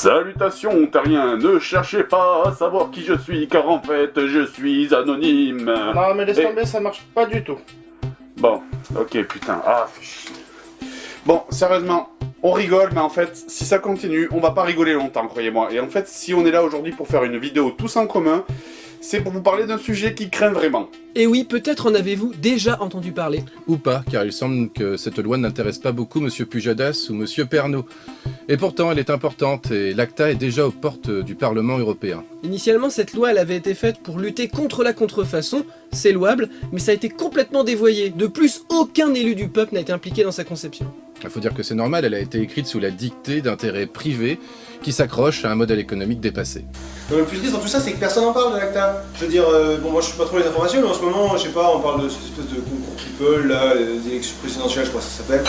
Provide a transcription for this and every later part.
Salutations ontariens, ne cherchez pas à savoir qui je suis, car en fait, je suis anonyme. Non mais laisse tomber, ça marche pas du tout. Bon, ok, putain, fais chier. Bon, sérieusement, on rigole, mais en fait, si ça continue, on va pas rigoler longtemps, croyez-moi. Et en fait, si on est là aujourd'hui pour faire une vidéo tous en commun, c'est pour vous parler d'un sujet qui craint vraiment. Et oui, peut-être en avez-vous déjà entendu parler. Ou pas, car il semble que cette loi n'intéresse pas beaucoup Monsieur Pujadas ou Monsieur Pernaut. Et pourtant, elle est importante, et l'ACTA est déjà aux portes du Parlement européen. Initialement, cette loi elle avait été faite pour lutter contre la contrefaçon, c'est louable, mais ça a été complètement dévoyé. De plus, aucun élu du peuple n'a été impliqué dans sa conception. Il faut dire que c'est normal, elle a été écrite sous la dictée d'intérêts privés qui s'accrochent à un modèle économique dépassé. Le plus triste dans tout ça, c'est que personne n'en parle de l'ACTA. Je veux dire, bon, moi je suis pas trop les informations, mais en ce moment, je sais pas, on parle de cette espèce de concours people, là, des élections présidentielles, je crois que ça s'appelle.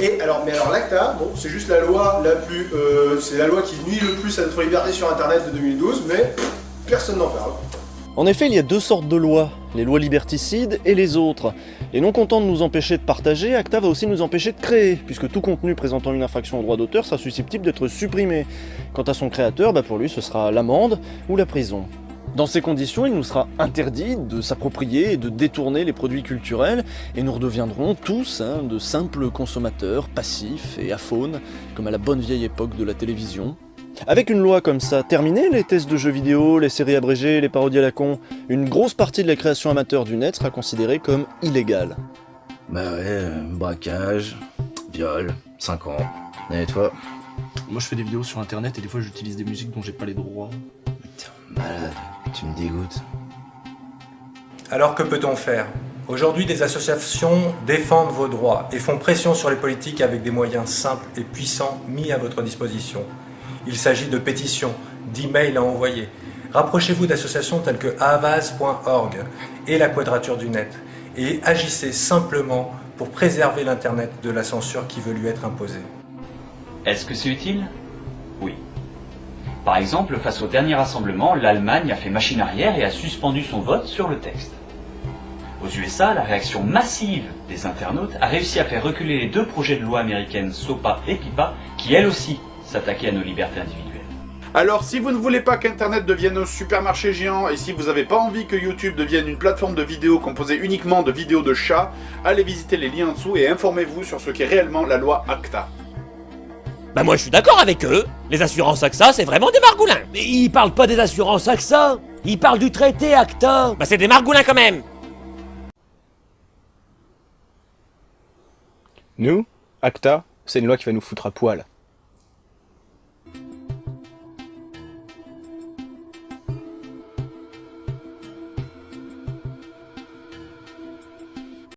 Et alors, l'ACTA, bon, c'est juste la loi la plus, c'est la loi qui nuit le plus à notre liberté sur Internet de 2012, mais personne n'en parle. En effet, il y a deux sortes de lois, les lois liberticides et les autres. Et non content de nous empêcher de partager, ACTA va aussi nous empêcher de créer, puisque tout contenu présentant une infraction au droit d'auteur sera susceptible d'être supprimé. Quant à son créateur, pour lui ce sera l'amende ou la prison. Dans ces conditions, il nous sera interdit de s'approprier et de détourner les produits culturels, et nous redeviendrons tous de simples consommateurs passifs et aphones, comme à la bonne vieille époque de la télévision. Avec une loi comme ça, terminée les tests de jeux vidéo, les séries abrégées, les parodies à la con, une grosse partie de la création amateur du net sera considérée comme illégale. Bah ouais, braquage, viol, 5 ans. Et toi? Moi je fais des vidéos sur internet et des fois j'utilise des musiques dont j'ai pas les droits. Putain, malade, tu me dégoûtes. Alors que peut-on faire? Aujourd'hui, des associations défendent vos droits et font pression sur les politiques avec des moyens simples et puissants mis à votre disposition. Il s'agit de pétitions, d'emails à envoyer. Rapprochez-vous d'associations telles que avaz.org et la Quadrature du Net et agissez simplement pour préserver l'Internet de la censure qui veut lui être imposée. Est-ce que c'est utile? Oui. Par exemple, face au dernier rassemblement, l'Allemagne a fait machine arrière et a suspendu son vote sur le texte. Aux USA, la réaction massive des internautes a réussi à faire reculer les deux projets de loi américaines SOPA et PIPA qui, elles aussi, s'attaquer à nos libertés individuelles. Alors, si vous ne voulez pas qu'Internet devienne un supermarché géant, et si vous n'avez pas envie que YouTube devienne une plateforme de vidéos composée uniquement de vidéos de chats, allez visiter les liens en dessous et informez-vous sur ce qu'est réellement la loi ACTA. Bah moi je suis d'accord avec eux, les assurances AXA c'est vraiment des margoulins. Mais ils parlent pas des assurances AXA, ils parlent du traité ACTA. Bah c'est des margoulins quand même. Nous, ACTA, c'est une loi qui va nous foutre à poil.